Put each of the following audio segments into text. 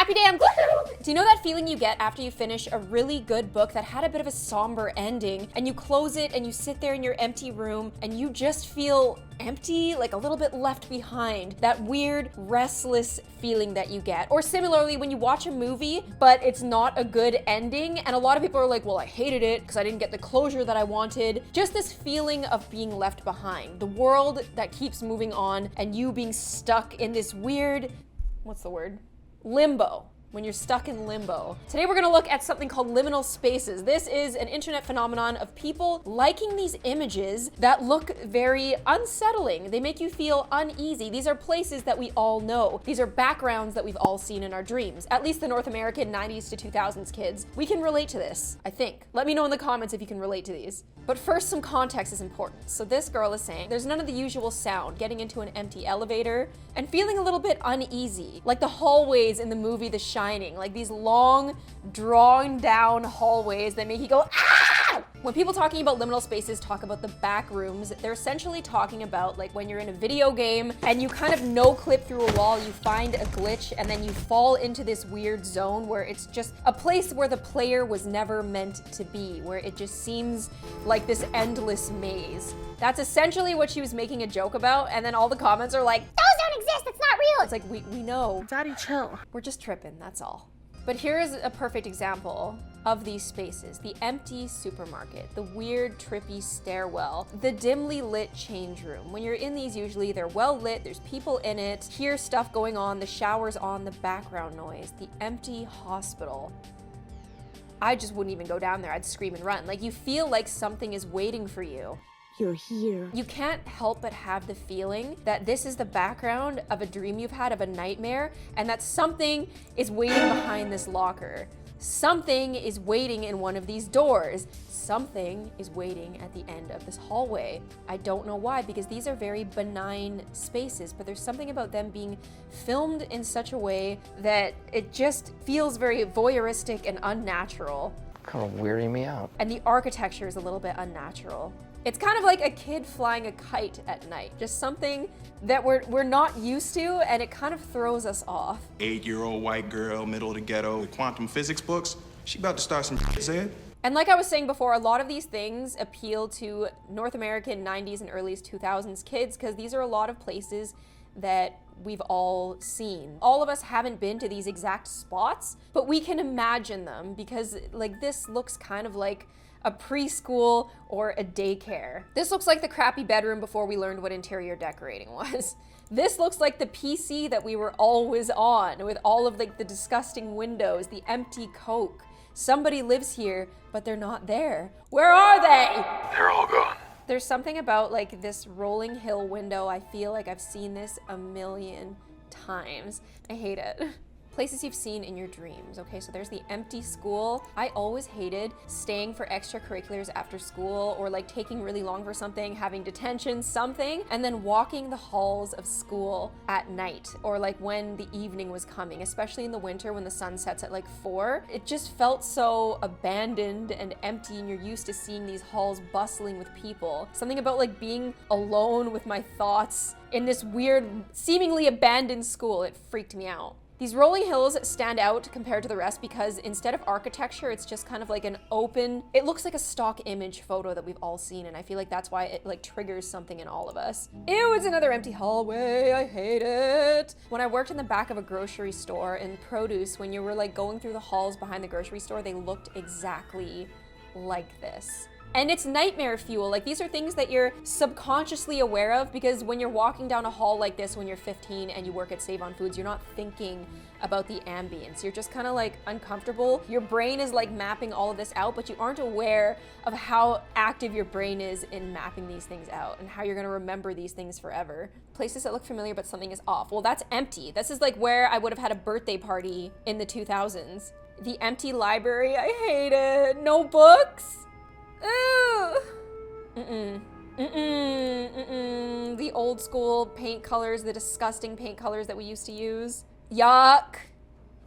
Happy day, I'm Do you know that feeling you get after you finish a really good book that had a bit of a somber ending, and you close it and you sit there in your empty room and you just feel empty, like a little bit left behind? That weird, restless feeling that you get. Or similarly, when you watch a movie, but it's not a good ending, and a lot of people are like, well, I hated it because I didn't get the closure that I wanted. Just this feeling of being left behind. The world that keeps moving on, and you being stuck in this weird, what's the word? Limbo. When you're stuck in limbo. Today we're gonna look at something called liminal spaces. This is an internet phenomenon of people liking these images that look very unsettling. They make you feel uneasy. These are places that we all know. These are backgrounds that we've all seen in our dreams. At least the North American 90s to 2000s kids. We can relate to this, I think. Let me know in the comments if you can relate to these. But first, some context is important. So this girl is saying there's none of the usual sound, getting into an empty elevator and feeling a little bit uneasy. Like the hallways in the movie The Shining, like these long, drawn down hallways that make you go, ah! When people talking about liminal spaces talk about the back rooms, they're essentially talking about like when you're in a video game and you kind of no-clip through a wall, you find a glitch, and then you fall into this weird zone where it's just a place where the player was never meant to be, where it just seems like this endless maze. That's essentially what she was making a joke about, and then all the comments are like, those don't exist, it's not real. It's like, we know. Daddy, chill. We're just tripping, that's all. But here's a perfect example of these spaces. The empty supermarket, the weird, trippy stairwell, the dimly lit change room. When you're in these, usually they're well lit, there's people in it, hear stuff going on, the shower's on, the background noise, the empty hospital. I just wouldn't even go down there, I'd scream and run. Like, you feel like something is waiting for you. You're here. You can't help but have the feeling that this is the background of a dream you've had, of a nightmare, and that something is waiting behind this locker. Something is waiting in one of these doors. Something is waiting at the end of this hallway. I don't know why, because these are very benign spaces, but there's something about them being filmed in such a way that it just feels very voyeuristic and unnatural. Kind of weirding me out. And the architecture is a little bit unnatural. It's kind of like a kid flying a kite at night. Just something that we're not used to, and it kind of throws us off. 8-year-old white girl, middle of the ghetto, with quantum physics books. She about to start some shit. And like I was saying before, a lot of these things appeal to North American 90s and early 2000s kids, because these are a lot of places that we've all seen. All of us haven't been to these exact spots, but we can imagine them, because like this looks kind of like a preschool or a daycare. This looks like the crappy bedroom before we learned what interior decorating was. This looks like the PC that we were always on, with all of like the disgusting windows, the empty Coke. Somebody lives here, but they're not there. Where are they? They're all gone. There's something about like this rolling hill window. I feel like I've seen this a million times. I hate it. Places you've seen in your dreams. Okay, so there's the empty school. I always hated staying for extracurriculars after school, or like taking really long for something, having detention, something, and then walking the halls of school at night, or like when the evening was coming, especially in the winter when the sun sets at like 4. It just felt so abandoned and empty, and you're used to seeing these halls bustling with people. Something about like being alone with my thoughts in this weird, seemingly abandoned school, it freaked me out. These rolling hills stand out compared to the rest because instead of architecture, it's just kind of like an open, it looks like a stock image photo that we've all seen, and I feel like that's why it like triggers something in all of us. Ew, it's another empty hallway, I hate it. When I worked in the back of a grocery store in produce, when you were like going through the halls behind the grocery store, they looked exactly like this. And it's nightmare fuel. Like, these are things that you're subconsciously aware of, because when you're walking down a hall like this when you're 15 and you work at Save on Foods, you're not thinking about the ambience. You're just kind of like uncomfortable. Your brain is like mapping all of this out, but you aren't aware of how active your brain is in mapping these things out and how you're gonna remember these things forever. Places that look familiar, but something is off. Well, that's empty. This is like where I would have had a birthday party in the 2000s. The empty library, I hate it. No books. Ooh. The old school paint colors, the disgusting paint colors that we used to use. Yuck.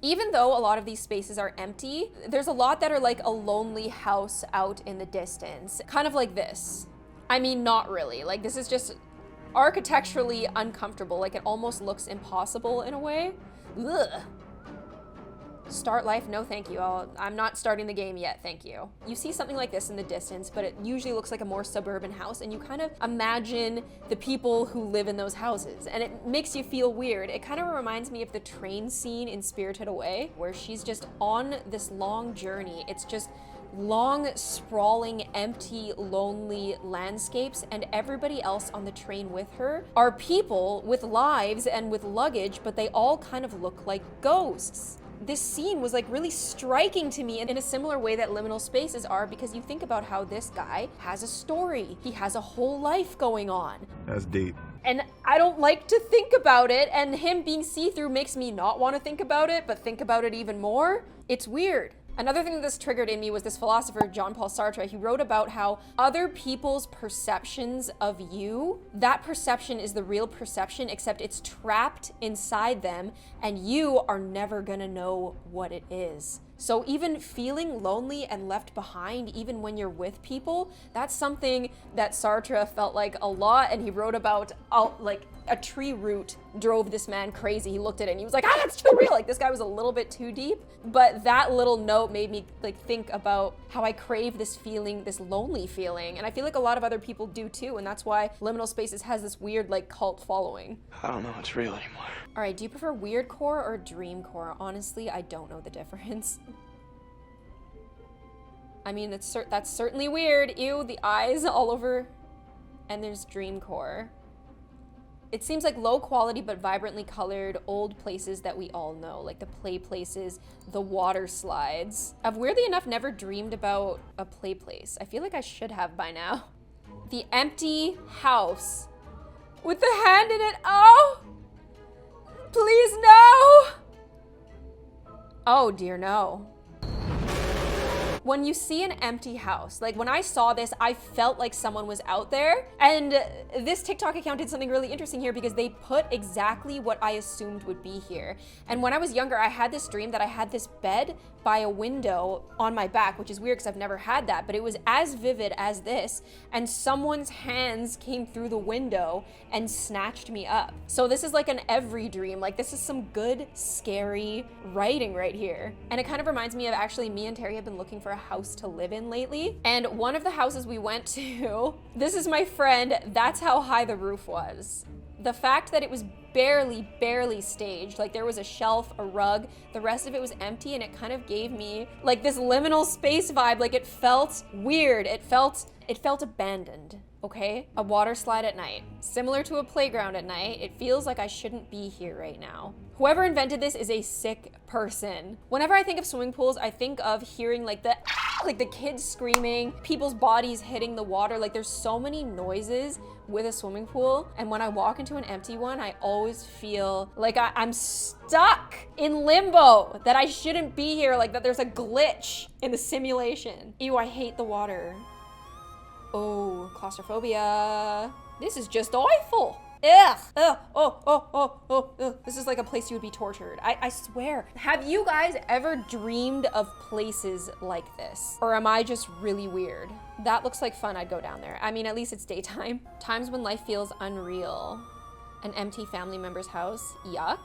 Even though a lot of these spaces are empty, there's a lot that are like a lonely house out in the distance. Kind of like this. I mean, not really. Like, this is just architecturally uncomfortable. Like, it almost looks impossible in a way. Ugh. Start life? No, thank you. I'm not starting the game yet, thank you. You see something like this in the distance, but it usually looks like a more suburban house, and you kind of imagine the people who live in those houses, and it makes you feel weird. It kind of reminds me of the train scene in Spirited Away, where she's just on this long journey. It's just long, sprawling, empty, lonely landscapes, and everybody else on the train with her are people with lives and with luggage, but they all kind of look like ghosts. This scene was like really striking to me in a similar way that Liminal Spaces are, because you think about how this guy has a story. He has a whole life going on. That's deep. And I don't like to think about it, and him being see-through makes me not want to think about it, but think about it even more. It's weird. Another thing that this triggered in me was this philosopher, Jean-Paul Sartre. He wrote about how other people's perceptions of you, that perception is the real perception, except it's trapped inside them, and you are never gonna know what it is. So even feeling lonely and left behind, even when you're with people, that's something that Sartre felt like a lot, and he wrote about like a tree root drove this man crazy. He looked at it and he was like, that's too real. Like, this guy was a little bit too deep, but that little note made me like think about how I crave this feeling, this lonely feeling, and I feel like a lot of other people do too, and that's why Liminal Spaces has this weird like cult following. I don't know what's real anymore. All right, do you prefer weird core or dream core? Honestly, I don't know the difference. I mean, that's certainly weird. Ew, the eyes all over. And there's dream core. It seems like low quality but vibrantly colored old places that we all know, like the play places, the water slides. I've weirdly enough never dreamed about a play place. I feel like I should have by now. The empty house with the hand in it. Oh, please no. Oh dear, no. When you see an empty house, like when I saw this, I felt like someone was out there. And this TikTok account did something really interesting here because they put exactly what I assumed would be here. And when I was younger, I had this dream that I had this bed by a window on my back, which is weird because I've never had that, but it was as vivid as this. And someone's hands came through the window and snatched me up. So this is like an every dream. Like, this is some good, scary writing right here. And it kind of reminds me of, actually, me and Terry have been looking for a house to live in lately. And one of the houses we went to, this is my friend, that's how high the roof was. The fact that it was barely staged, like there was a shelf, a rug, the rest of it was empty, and it kind of gave me like this liminal space vibe. Like, it felt weird. It felt abandoned. Okay? A water slide at night, similar to a playground at night. It feels like I shouldn't be here right now. Whoever invented this is a sick person. Whenever I think of swimming pools, I think of hearing like the kids screaming, people's bodies hitting the water. Like, there's so many noises with a swimming pool. And when I walk into an empty one, I always feel like I'm stuck in limbo, that I shouldn't be here, like that there's a glitch in the simulation. Ew, I hate the water. Oh, claustrophobia. This is just awful. Ugh. Ugh. Oh. This is like a place you would be tortured. I swear. Have you guys ever dreamed of places like this? Or am I just really weird? That looks like fun. I'd go down there. I mean, at least it's daytime. Times when life feels unreal. An empty family member's house. Yuck.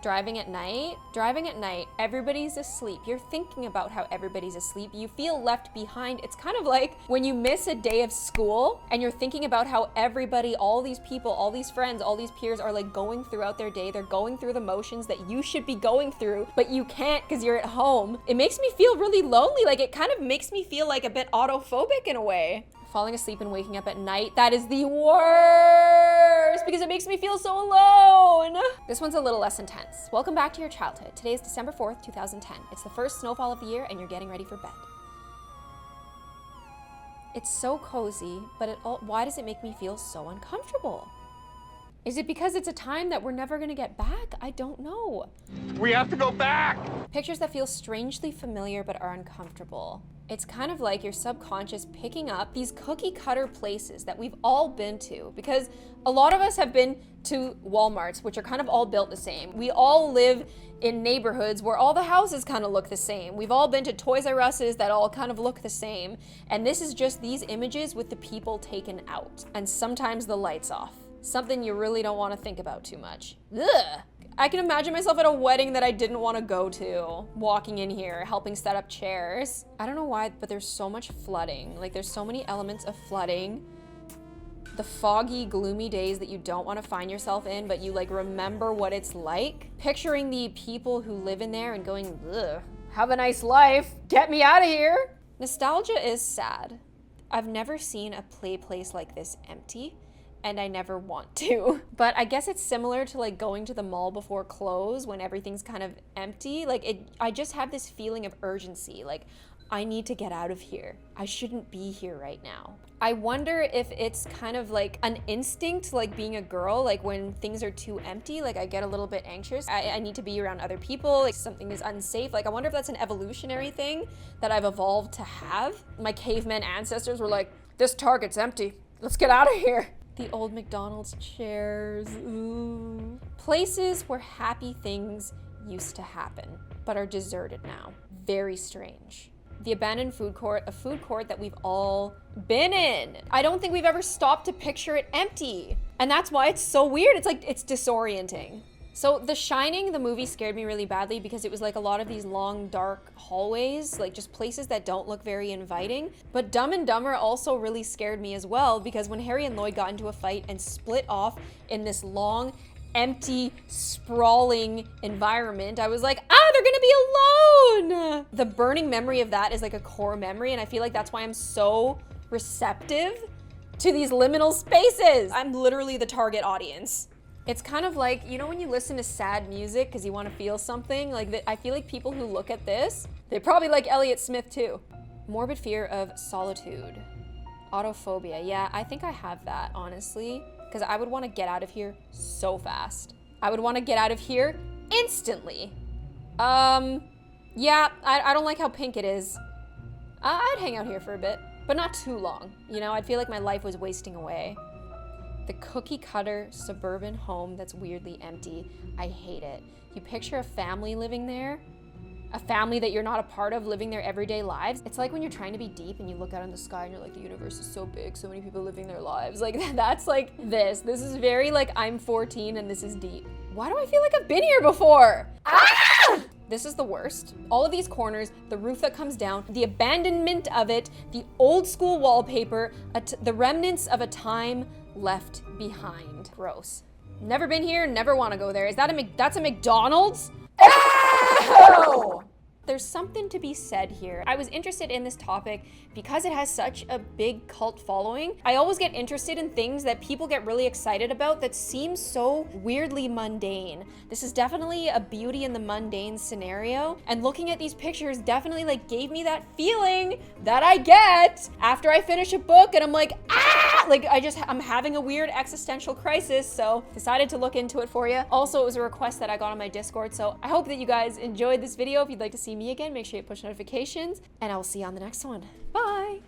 Driving at night, everybody's asleep. You're thinking about how everybody's asleep. You feel left behind. It's kind of like when you miss a day of school and you're thinking about how everybody, all these people, all these friends, all these peers are like going throughout their day. They're going through the motions that you should be going through, but you can't because you're at home. It makes me feel really lonely. Like, it kind of makes me feel like a bit autophobic in a way. Falling asleep and waking up at night, that is the worst because it makes me feel so alone. This one's a little less intense. Welcome back to your childhood. Today is December 4th, 2010. It's the first snowfall of the year and you're getting ready for bed. It's so cozy, but why does it make me feel so uncomfortable? Is it because it's a time that we're never gonna get back? I don't know. We have to go back! Pictures that feel strangely familiar but are uncomfortable. It's kind of like your subconscious picking up these cookie cutter places that we've all been to, because a lot of us have been to Walmarts, which are kind of all built the same. We all live in neighborhoods where all the houses kind of look the same. We've all been to Toys R Us's that all kind of look the same. And this is just these images with the people taken out and sometimes the lights off. Something you really don't want to think about too much. Ugh. I can imagine myself at a wedding that I didn't want to go to, walking in here, helping set up chairs. I don't know why, but there's so much flooding. Like, there's so many elements of flooding. The foggy, gloomy days that you don't want to find yourself in, but you like remember what it's like. Picturing the people who live in there and going, ugh, have a nice life, get me out of here. Nostalgia is sad. I've never seen a place like this empty, and I never want to. But I guess it's similar to like going to the mall before close when everything's kind of empty. Like I just have this feeling of urgency. Like, I need to get out of here. I shouldn't be here right now. I wonder if it's kind of like an instinct, like being a girl, like when things are too empty, like I get a little bit anxious. I need to be around other people, like something is unsafe. Like I wonder if that's an evolutionary thing that I've evolved to have. My caveman ancestors were like, this Target's empty. Let's get out of here. The old McDonald's chairs, ooh. Places where happy things used to happen, but are deserted now. Very strange. The abandoned food court, a food court that we've all been in. I don't think we've ever stopped to picture it empty. And that's why it's so weird. It's like, it's disorienting. So The Shining, the movie, scared me really badly because it was like a lot of these long, dark hallways, like just places that don't look very inviting. But Dumb and Dumber also really scared me as well because when Harry and Lloyd got into a fight and split off in this long, empty, sprawling environment, I was like, they're gonna be alone! The burning memory of that is like a core memory, and I feel like that's why I'm so receptive to these liminal spaces. I'm literally the target audience. It's kind of like, you know when you listen to sad music because you want to feel something? Like, I feel like people who look at this, they probably like Elliott Smith too. Morbid fear of solitude. Autophobia, yeah, I think I have that, honestly. Because I would want to get out of here so fast. I would want to get out of here instantly. Yeah, I don't like how pink it is. I'd hang out here for a bit, but not too long. You know, I'd feel like my life was wasting away. The cookie cutter suburban home that's weirdly empty. I hate it. You picture a family living there, a family that you're not a part of living their everyday lives. It's like when you're trying to be deep and you look out in the sky and you're like, the universe is so big, so many people living their lives. Like that's like this. This is very like I'm 14 and this is deep. Why do I feel like I've been here before? Ah! This is the worst. All of these corners, the roof that comes down, the abandonment of it, the old school wallpaper, the remnants of a time left behind. Gross. Never been here, never want to go there. Is that that's a McDonald's? Ew! There's something to be said here. I was interested in this topic because it has such a big cult following. I always get interested in things that people get really excited about that seem so weirdly mundane. This is definitely a beauty in the mundane scenario. And looking at these pictures definitely like gave me that feeling that I get after I finish a book and I'm like, ah! Like I'm having a weird existential crisis, so decided to look into it for you. Also, it was a request that I got on my Discord, so I hope that you guys enjoyed this video. If you'd like to see me again, make sure you push notifications, and I will see you on the next one. Bye!